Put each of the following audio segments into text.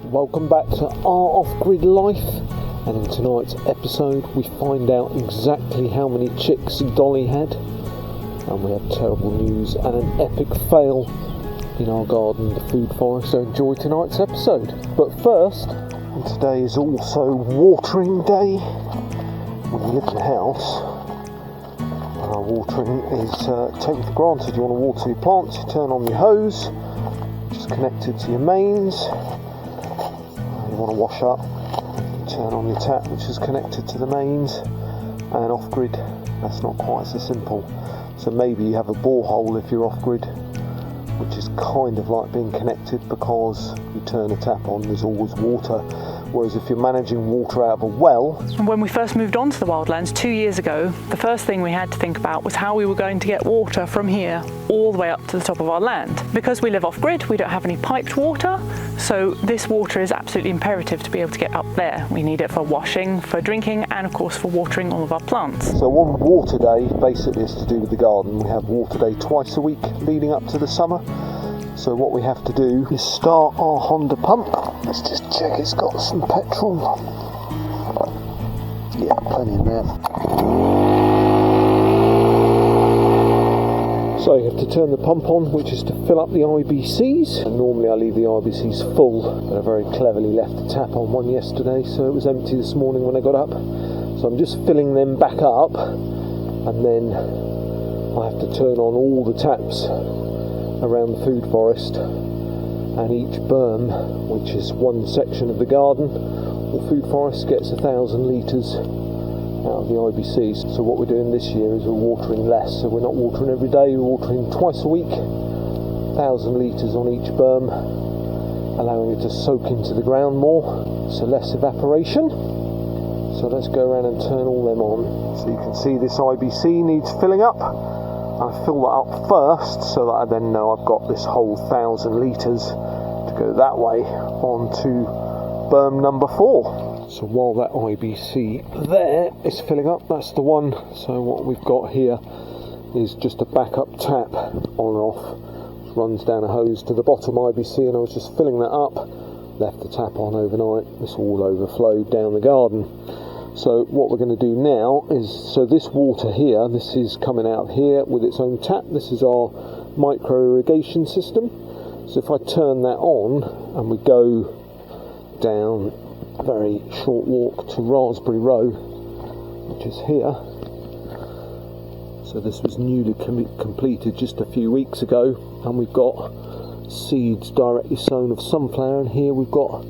Welcome back to Our Off-Grid Life, and in tonight's episode we find out exactly how many chicks Dolly had, and we have terrible news and an epic fail in our garden, the food forest. So enjoy tonight's episode. But first, today is also watering day. When you live in a house, watering is taken for granted. You want to water your plants, you turn on your hose, which is connected to your mains. You want to wash up, you turn on your tap, which is connected to the mains. And off-grid, that's not quite so simple. So maybe you have a borehole if you're off-grid, which is kind of like being connected because you turn a tap on, there's always water. Whereas if you're managing water out of a well... When we first moved on to the wildlands 2 years ago, the first thing we had to think about was how we were going to get water from here all the way up to the top of our land. Because we live off-grid, we don't have any piped water, so this water is absolutely imperative to be able to get up there. We need it for washing, for drinking, and of course for watering all of our plants. So one water day basically is to do with the garden. We have water day twice a week leading up to the summer. So what we have to do is start our Honda pump. Let's just check it's got some petrol. Yeah, plenty in there. So you have to turn the pump on, which is to fill up the IBCs. And normally I leave the IBCs full, but I very cleverly left the tap on one yesterday, so it was empty this morning when I got up. So I'm just filling them back up, and then I have to turn on all the taps around the food forest, and each berm, which is one section of the garden or food forest, gets 1,000 litres out of the IBCs. So what we're doing this year is we're watering less, so we're not watering every day, we're watering twice a week, 1,000 litres on each berm, allowing it to soak into the ground more, so less evaporation. So let's go around and turn all them on. So you can see this IBC needs filling up. I fill that up first so that I then know I've got this whole 1,000 litres to go that way onto berm number 4. So while that IBC there is filling up, that's the one. So what we've got here is just a backup tap on and off, which runs down a hose to the bottom IBC, and I was just filling that up, left the tap on overnight, it's all overflowed down the garden. So what we're going to do now is, so this water here, this is coming out here with its own tap. This is our micro irrigation system. So if I turn that on and we go down a very short walk to Raspberry Row, which is here. So this was newly completed just a few weeks ago, and we've got seeds directly sown of sunflower, and here we've got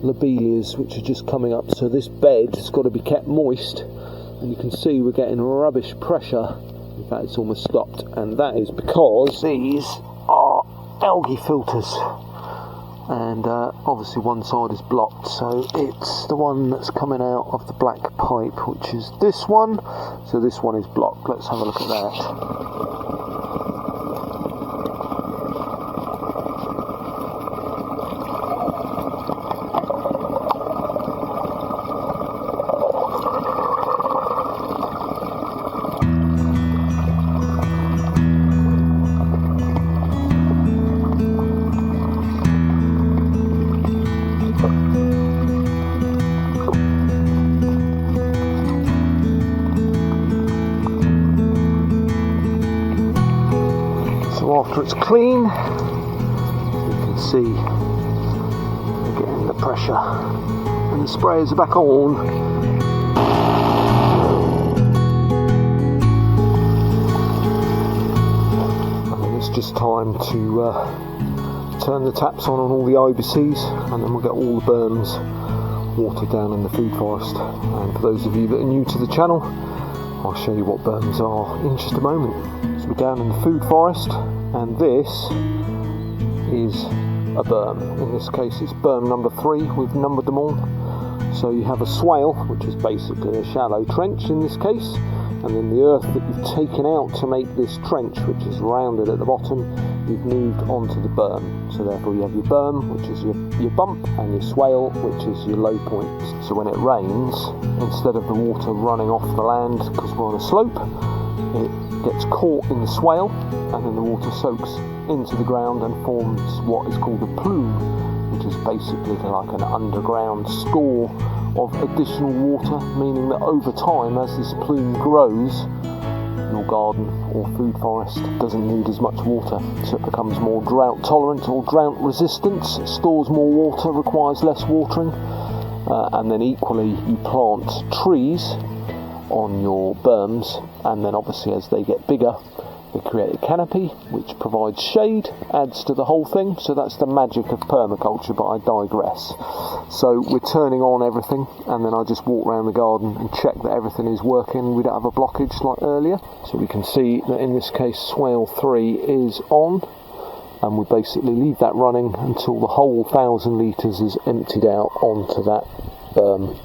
lobelias which are just coming up. So this bed has got to be kept moist, and you can see we're getting rubbish pressure. In fact, it's almost stopped, and that is because these are algae filters, and obviously one side is blocked, so it's the one that's coming out of the black pipe, which is this one. So this one is blocked. Let's have a look at that. After it's clean, you can see we're getting the pressure, and the sprayers are back on. And then it's just time to turn the taps on all the IBCs, and then we'll get all the berms watered down in the food forest. And for those of you that are new to the channel, I'll show you what berms are in just a moment. So we're down in the food forest, and this is a berm. In this case it's berm number 3, we've numbered them all. So you have a swale, which is basically a shallow trench in this case, and then the earth that you've taken out to make this trench, which is rounded at the bottom, you've moved onto the berm. So therefore you have your berm, which is your bump, and your swale, which is your low point. So when it rains, instead of the water running off the land because we're on a slope, it gets caught in the swale, and then the water soaks into the ground and forms what is called a plume which is basically like an underground store of additional water, meaning that over time, as this plume grows, your garden or food forest doesn't need as much water, so it becomes more drought tolerant or drought resistant, stores more water, requires less watering, and then equally you plant trees on your berms, and then obviously as they get bigger they create a canopy which provides shade, adds to the whole thing. So that's the magic of permaculture, but I digress. So we're turning on everything, and then I just walk around the garden and check that everything is working. We don't have a blockage like earlier. So we can see that in this case swale 3 is on, and we basically leave that running until the whole 1,000 litres is emptied out onto that berm.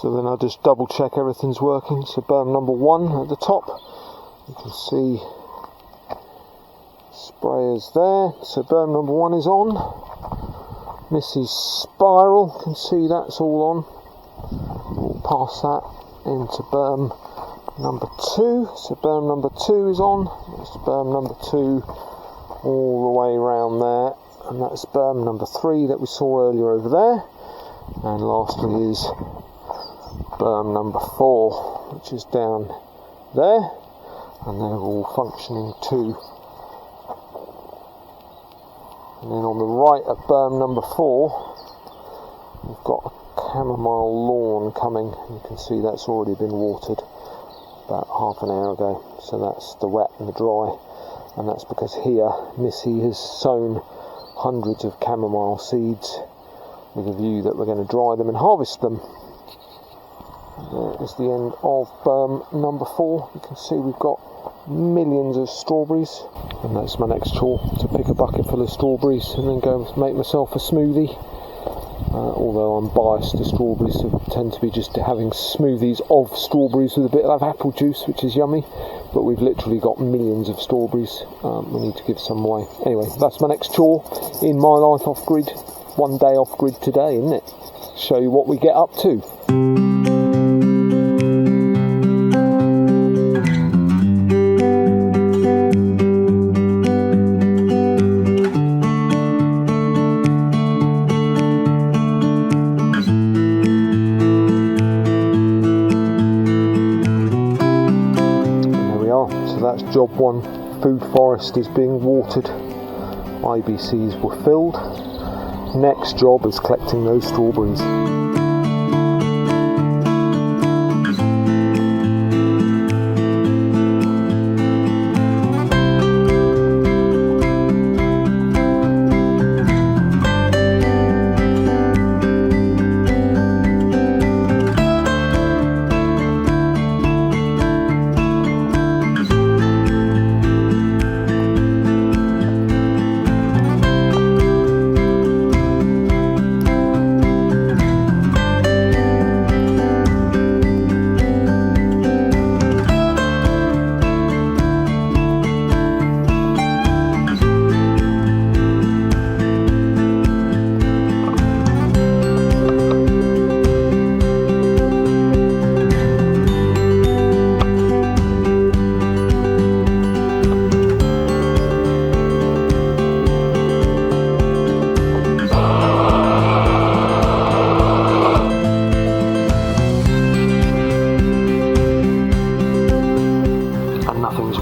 So then I just double check everything's working. So berm number 1 at the top, you can see sprayers there. So berm number 1 is on. Mrs. Spiral, you can see that's all on. We'll pass that into berm number 2. So berm number 2 is on. That's berm number 2 all the way around there, and that's berm number 3 that we saw earlier over there. And lastly is berm number 4, which is down there, and they're all functioning too. And then on the right of berm number 4, we've got a chamomile lawn coming. You can see that's already been watered about half an hour ago. So that's the wet and the dry, and that's because here Missy has sown hundreds of chamomile seeds with a view that we're going to dry them and harvest them. There is the end of berm number 4. You can see we've got millions of strawberries, and that's my next chore, to pick a bucket full of strawberries and then go make myself a smoothie. Although I'm biased to strawberries, so I tend to be just having smoothies of strawberries with a bit of apple juice, which is yummy, but we've literally got millions of strawberries. We need to give some away. Anyway, that's my next chore in my life off grid. One day off grid today, isn't it? Show you what we get up to. That's job 1. Food forest is being watered. IBCs were filled. Next job is collecting those strawberries.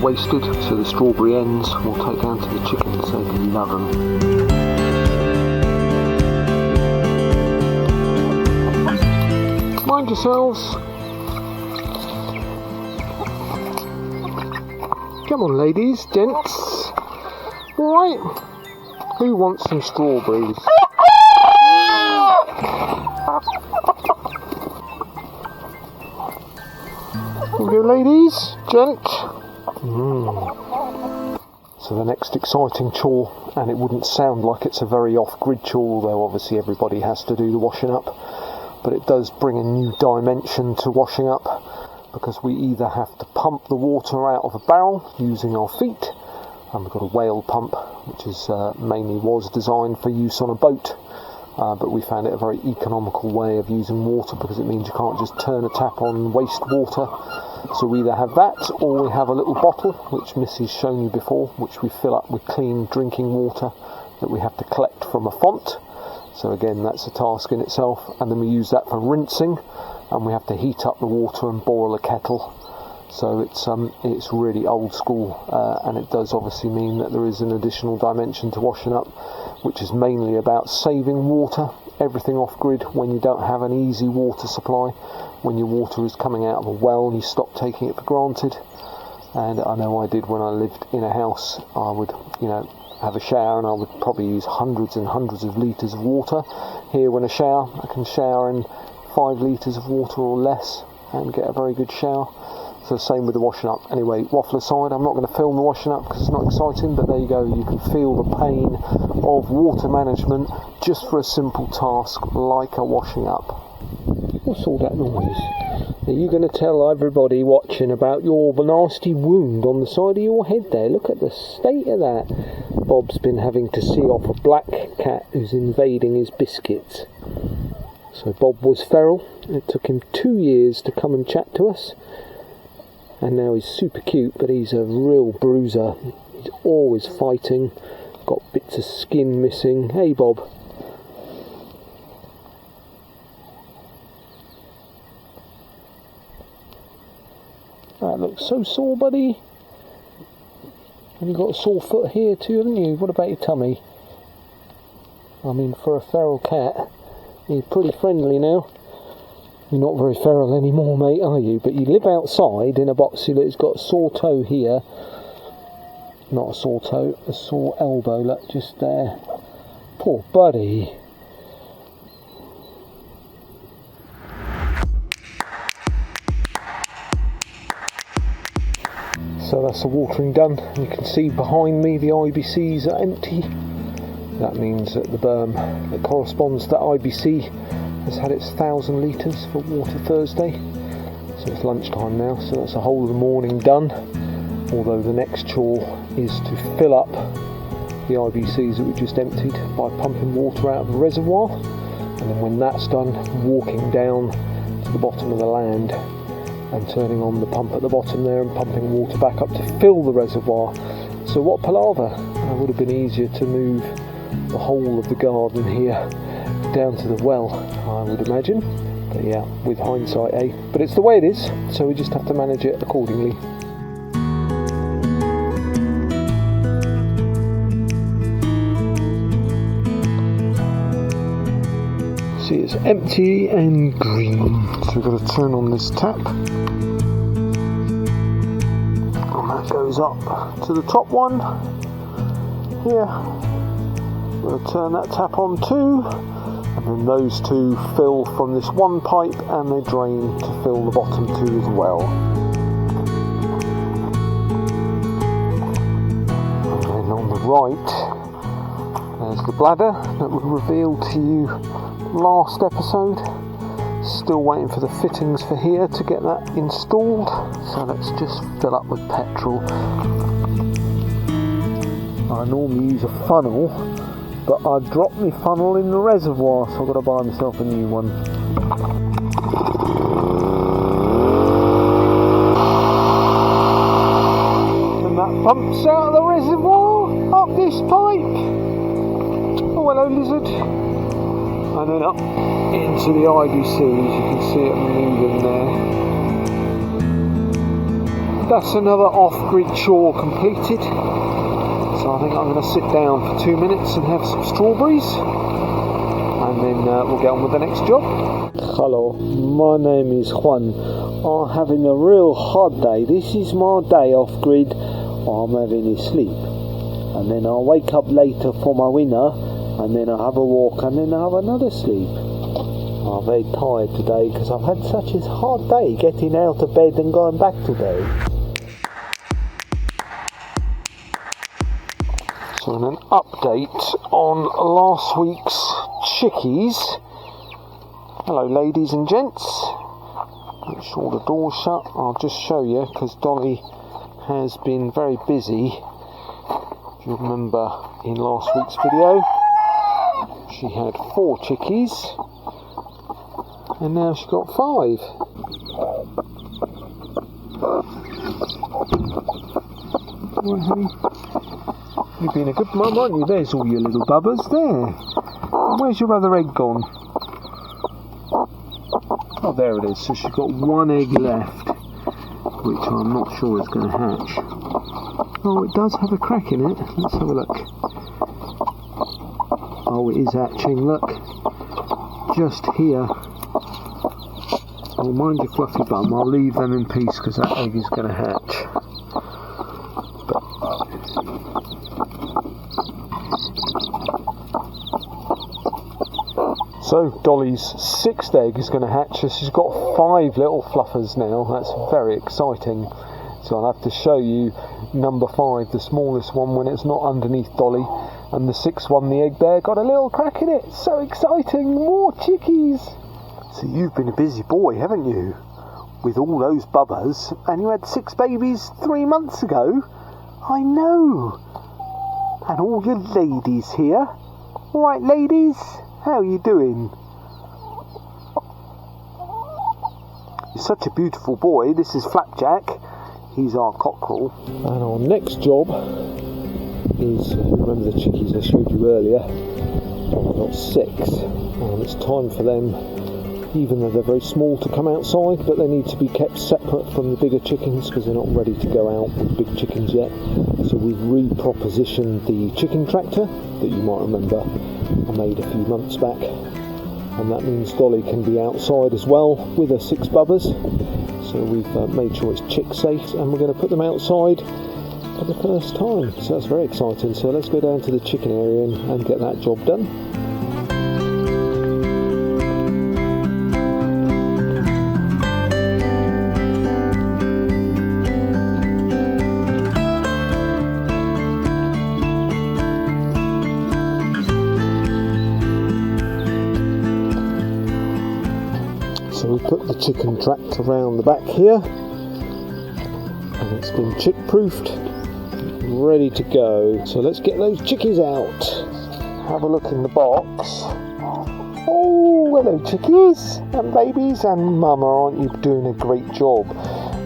Wasted, so the strawberry ends we'll take down to the chickens so they can love them. Mind yourselves. Come on ladies, gents. Alright, who wants some strawberries? Here we go ladies, gent. So the next exciting chore, and it wouldn't sound like it's a very off-grid chore, although obviously everybody has to do the washing up, but it does bring a new dimension to washing up, because we either have to pump the water out of a barrel using our feet, and we've got a whale pump, which is mainly was designed for use on a boat, but we found it a very economical way of using water, because it means you can't just turn a tap on waste water. So we either have that, or we have a little bottle, which Missy's shown you before, which we fill up with clean drinking water that we have to collect from a font, So again, that's a task in itself. And then we use that for rinsing, and we have to heat up the water and boil a kettle. So it's really old school, and it does obviously mean that there is an additional dimension to washing up, which is mainly about saving water, everything off grid when you don't have an easy water supply, when your water is coming out of a well and you stop taking it for granted. And I know I did when I lived in a house. I would, have a shower and I would probably use hundreds and hundreds of litres of water. Here when I shower, I can shower in 5 litres of water or less and get a very good shower. So same with the washing up. Anyway, waffle aside, I'm not going to film the washing up because it's not exciting, but there you go, you can feel the pain of water management just for a simple task like a washing up. What's all that noise? Are you going to tell everybody watching about your nasty wound on the side of your head there? Look at the state of that. Bob's been having to see off a black cat who's invading his biscuits. So Bob was feral. It took him 2 years to come and chat to us. And now he's super cute, but he's a real bruiser. He's always fighting, got bits of skin missing. Hey Bob. That looks so sore, buddy. And you've got a sore foot here too, haven't you? What about your tummy? I mean, for a feral cat, he's pretty friendly now. You're not very feral anymore, mate, are you? But you live outside in a box. See, look, it's got a sore toe here. Not a sore toe, a sore elbow, look, just there. Poor buddy. So that's the watering done. You can see behind me the IBCs are empty. That means that the berm that corresponds to IBC has had its 1,000 litres for water Thursday. So it's lunchtime now, so that's the whole of the morning done. Although the next chore is to fill up the IBCs that we just emptied by pumping water out of the reservoir. And then when that's done, walking down to the bottom of the land and turning on the pump at the bottom there and pumping water back up to fill the reservoir. So what palaver. It would have been easier to move the whole of the garden here down to the well, I would imagine. But yeah, with hindsight, eh? But it's the way it is, so we just have to manage it accordingly. See, it's empty and green. So we've got to turn on this tap. And that goes up to the top one. Here. We're going to turn that tap on too. And then those two fill from this one pipe and they drain to fill the bottom two as well. And then on the right, there's the bladder that we revealed to you last episode. Still waiting for the fittings for here to get that installed. So let's just fill up with petrol. I normally use a funnel, but I dropped my funnel in the reservoir, so I've got to buy myself a new one. And that pumps out of the reservoir, up this pipe. Oh, hello lizard. And then up into the IBCs, you can see it moving there. That's another off-grid chore completed. So I think I'm going to sit down for 2 minutes and have some strawberries, and then we'll get on with the next job. Hello, my name is Juan. I'm having a real hot day. This is my day off grid. I'm having a sleep, and then I'll wake up later for my winner, and then I'll have a walk, and then I'll have another sleep. I'm very tired today because I've had such a hard day getting out of bed and going back today. So an update on last week's chickies. Hello ladies and gents. Make sure the door's shut. I'll just show you because Dolly has been very busy. If you remember in last week's video, she had 4 chickies and now she's got 5. Come on, honey. You've been a good mum, aren't you? There's all your little bubbers there. Where's your other egg gone? Oh, there it is. So she's got one egg left, which I'm not sure is going to hatch. Oh, it does have a crack in it. Let's have a look. Oh, it is hatching. Look. Just here. Oh, mind your fluffy bum. I'll leave them in peace because that egg is going to hatch. So Dolly's 6th egg is going to hatch. She's got 5 little fluffers now. That's very exciting. So I'll have to show you number 5, the smallest one, when it's not underneath Dolly. And the 6th one, the egg there, got a little crack in it. So exciting! More chickies! So you've been a busy boy, haven't you? With all those bubbers. And you had 6 babies 3 months ago. I know. And all your ladies here. All right, ladies? How are you doing? You're such a beautiful boy. This is Flapjack. He's our cockerel. And our next job is, remember the chickies I showed you earlier? I've got 6. And it's time for them, even though they're very small, to come outside, but they need to be kept separate from the bigger chickens because they're not ready to go out with big chickens yet. So we've repropositioned the chicken tractor that you might remember I made a few months back, and that means Dolly can be outside as well with her 6 bubbers. So we've made sure it's chick safe, and we're going to put them outside for the first time. So that's very exciting. So let's go down to the chicken area and get that job done. So we put the chicken tractor around the back here, and it's been chick proofed, ready to go. So let's get those chickies out. Have a look in the box. Oh, hello chickies and babies, and mama, aren't you doing a great job?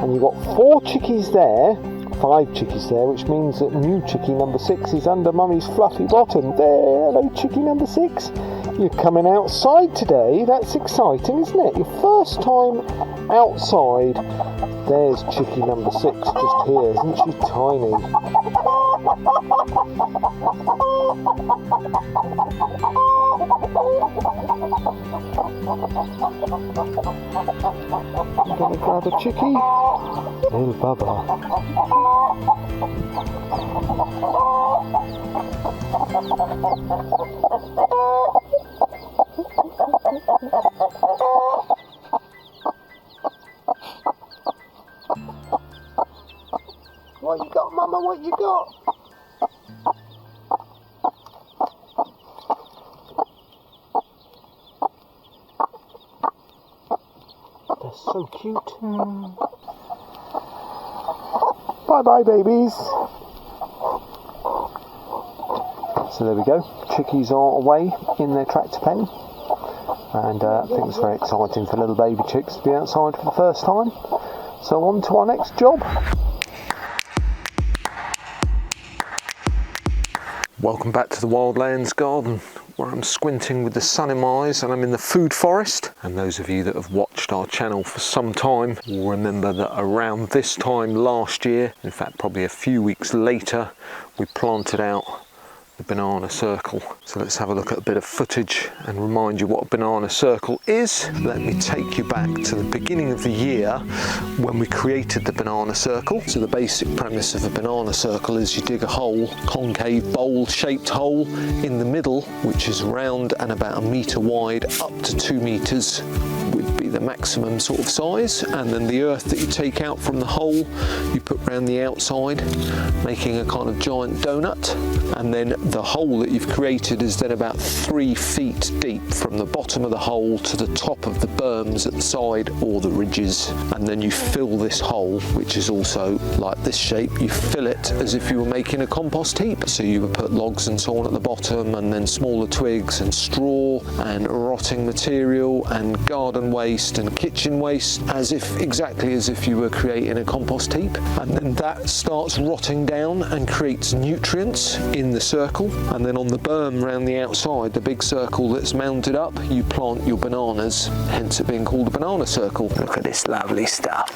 And you've got 4 chickies there, 5 chickies there, which means that new chickie number 6 is under mummy's fluffy bottom. There, hello chickie number 6. You're coming outside today. That's exciting, isn't it? Your first time outside. There's chickie number 6 just here. Isn't she tiny? You gonna grab a chickie? Little bubba. What you got, mama? What you got? They're so cute. Bye-bye, babies. So there we go. Chickies are away in their tractor pen. And I think it's very exciting for little baby chicks to be outside for the first time. So on to our next job. Welcome back to the Wildlands Garden, where I'm squinting with the sun in my eyes and I'm in the food forest. And those of you that have watched our channel for some time will remember that around this time last year, in fact probably a few weeks later, we planted out the banana circle. So let's have a look at a bit of footage and remind you what a banana circle is. Let me take you back to the beginning of the year when we created the banana circle. So the basic premise of a banana circle is you dig a hole, concave bowl shaped hole in the middle, which is round and about 1 metre wide, up to 2 metres would be the maximum sort of size, and then the earth that you take out from the hole you put around the outside, making a kind of giant donut, and then the hole that you've created is then about 3 feet deep from the bottom of the hole to the top of the berms at the side or the ridges, and then you fill this hole, which is also like this shape. You fill it as if you were making a compost heap, so you would put logs and so on at the bottom, and then smaller twigs and straw and rotting material and garden waste waste and kitchen waste exactly as if you were creating a compost heap, and then that starts rotting down and creates nutrients in the circle, and then on the berm around the outside, the big circle that's mounted up, you plant your bananas, hence it being called a banana circle. Look at this lovely stuff.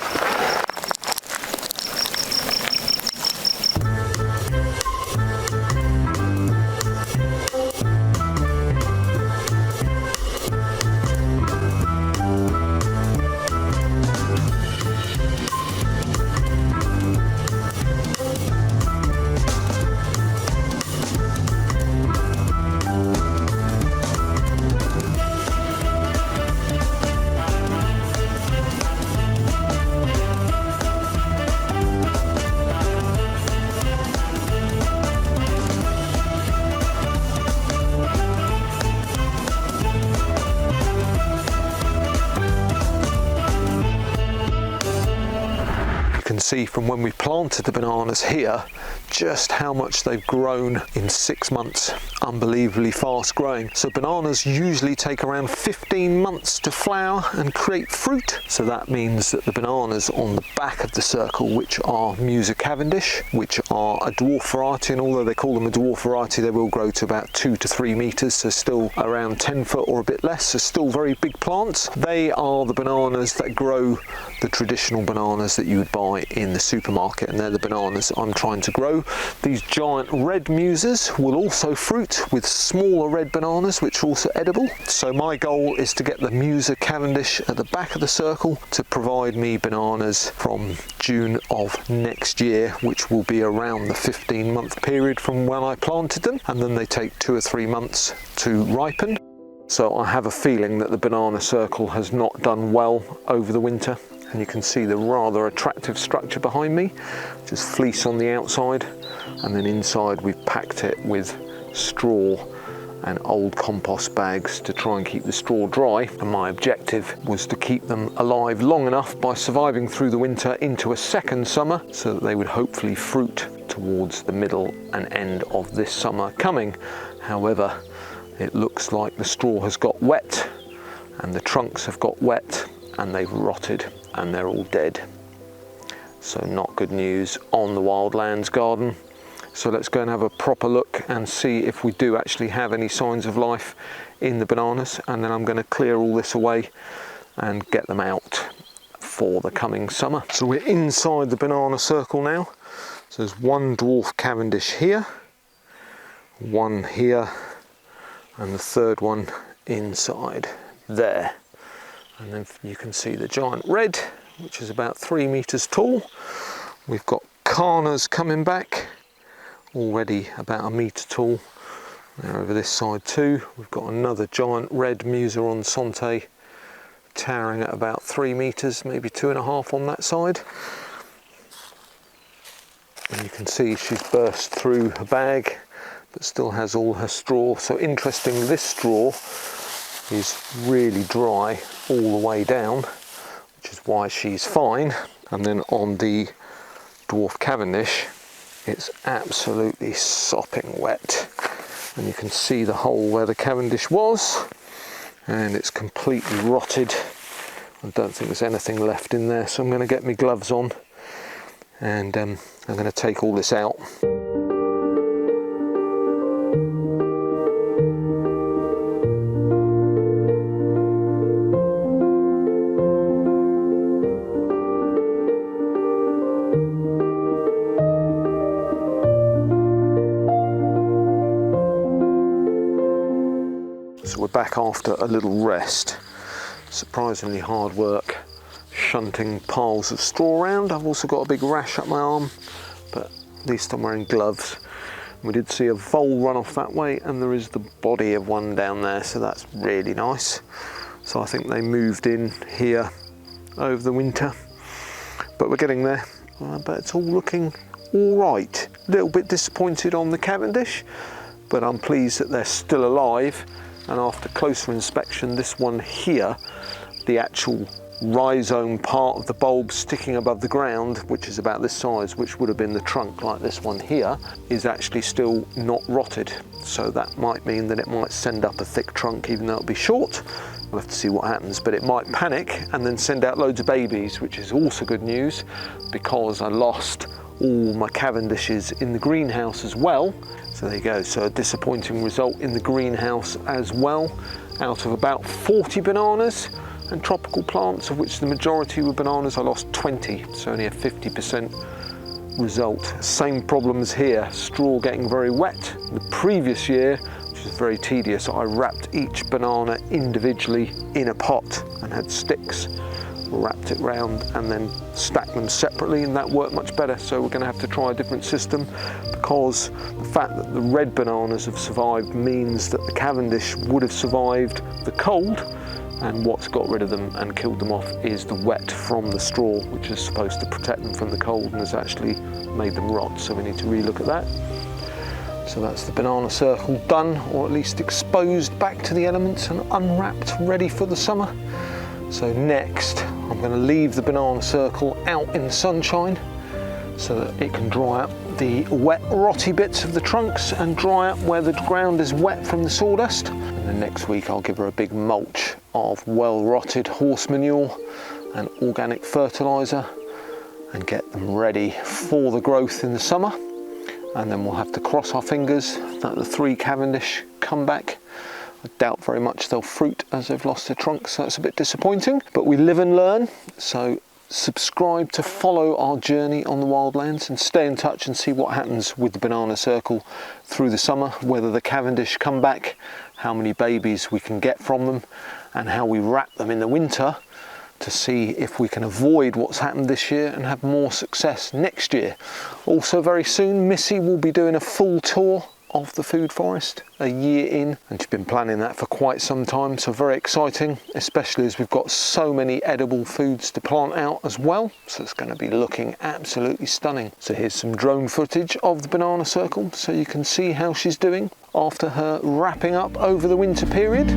See from when we planted the bananas here just how much they've grown in 6 months. Unbelievably fast growing. So bananas usually take around 15 months to flower and create fruit. So that means that the bananas on the back of the circle, which are Musa Cavendish, which are a dwarf variety, and although they call them a dwarf variety, they will grow to about 2 to 3 meters, so still around 10 foot or a bit less, so still very big plants. They are the bananas that grow the traditional bananas that you would buy in the supermarket, and they're the bananas I'm trying to grow. These giant red Musas will also fruit with smaller red bananas which are also edible. So my goal is to get the Musa Cavendish at the back of the circle to provide me bananas from June of next year, which will be around the 15-month period from when I planted them, and then they take 2 or 3 months to ripen. So I have a feeling that the banana circle has not done well over the winter. And you can see the rather attractive structure behind me, just fleece on the outside, and then inside we've packed it with straw and old compost bags to try and keep the straw dry. And my objective was to keep them alive long enough by surviving through the winter into a second summer, so that they would hopefully fruit towards the middle and end of this summer coming. However, it looks like the straw has got wet and the trunks have got wet and they've rotted and they're all dead. So not good news on the wildlands garden. So let's go and have a proper look and see if we do actually have any signs of life in the bananas, and then I'm going to clear all this away and get them out for the coming summer. So we're inside the banana circle now. So there's one dwarf Cavendish here, one here, and the third one inside there. And then you can see the giant red, which is about 3 meters tall. We've got Carnas coming back, already about 1 meter tall. They're over this side too. We've got another giant red Musa on Sante, towering at about 3 meters, maybe 2.5 on that side. And you can see she's burst through her bag, but still has all her straw. So interesting, this straw is really dry all the way down, which is why she's fine. And then on the dwarf Cavendish, it's absolutely sopping wet, and you can see the hole where the Cavendish was, and it's completely rotted. I don't think there's anything left in there, so I'm going to get my gloves on and I'm going to take all this out. So we're back after a little rest. Surprisingly hard work shunting piles of straw around. I've also got a big rash up my arm, but at least I'm wearing gloves. We did see a vole run off that way, and there is the body of one down there, so that's really nice. So I think they moved in here over the winter, but we're getting there. But it's all looking all right. A little bit disappointed on the Cavendish, but I'm pleased that they're still alive. And after closer inspection, this one here, the actual rhizome part of the bulb sticking above the ground, which is about this size, which would have been the trunk like this one here, is actually still not rotted. So that might mean that it might send up a thick trunk, even though it'll be short. We'll have to see what happens, but it might panic and then send out loads of babies, which is also good news because I lost all my Cavendishes in the greenhouse as well. So there you go, so a disappointing result in the greenhouse as well. Out of about 40 bananas and tropical plants, of which the majority were bananas, I lost 20, so only a 50% result. Same problems here, straw getting very wet. The previous year, which was very tedious, I wrapped each banana individually in a pot and had sticks, wrapped it round and then stacked them separately, and that worked much better. So we're going to have to try a different system, because the fact that the red bananas have survived means that the Cavendish would have survived the cold, and what's got rid of them and killed them off is the wet from the straw, which is supposed to protect them from the cold and has actually made them rot. So we need to relook at that. So that's the banana circle done, or at least exposed back to the elements and unwrapped, ready for the summer. So next, I'm going to leave the banana circle out in the sunshine so that it can dry up the wet, rotty bits of the trunks and dry up where the ground is wet from the sawdust. And then next week I'll give her a big mulch of well-rotted horse manure and organic fertiliser and get them ready for the growth in the summer. And then we'll have to cross our fingers that the 3 Cavendish come back. I doubt very much they'll fruit as they've lost their trunks, so that's a bit disappointing. But we live and learn, so subscribe to follow our journey on the wildlands and stay in touch and see what happens with the banana circle through the summer, whether the Cavendish come back, how many babies we can get from them, and how we wrap them in the winter to see if we can avoid what's happened this year and have more success next year. Also very soon, Missy will be doing a full tour of the food forest a year in, and she's been planning that for quite some time, so very exciting, especially as we've got so many edible foods to plant out as well. So it's going to be looking absolutely stunning. So here's some drone footage of the banana circle so you can see how she's doing after her wrapping up over the winter period.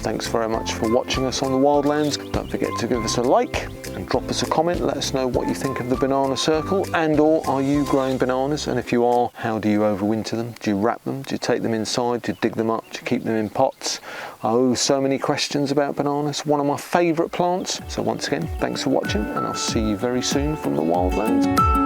Thanks very much for watching us on the Wildlands. Don't forget to give us a like and drop us a comment. Let us know what you think of the banana circle, and or are you growing bananas? And if you are, how do you overwinter them? Do you wrap them? Do you take them inside? Do you dig them up? Do you keep them in pots? Oh, so many questions about bananas. One of my favourite plants. So once again, thanks for watching, and I'll see you very soon from the Wildlands.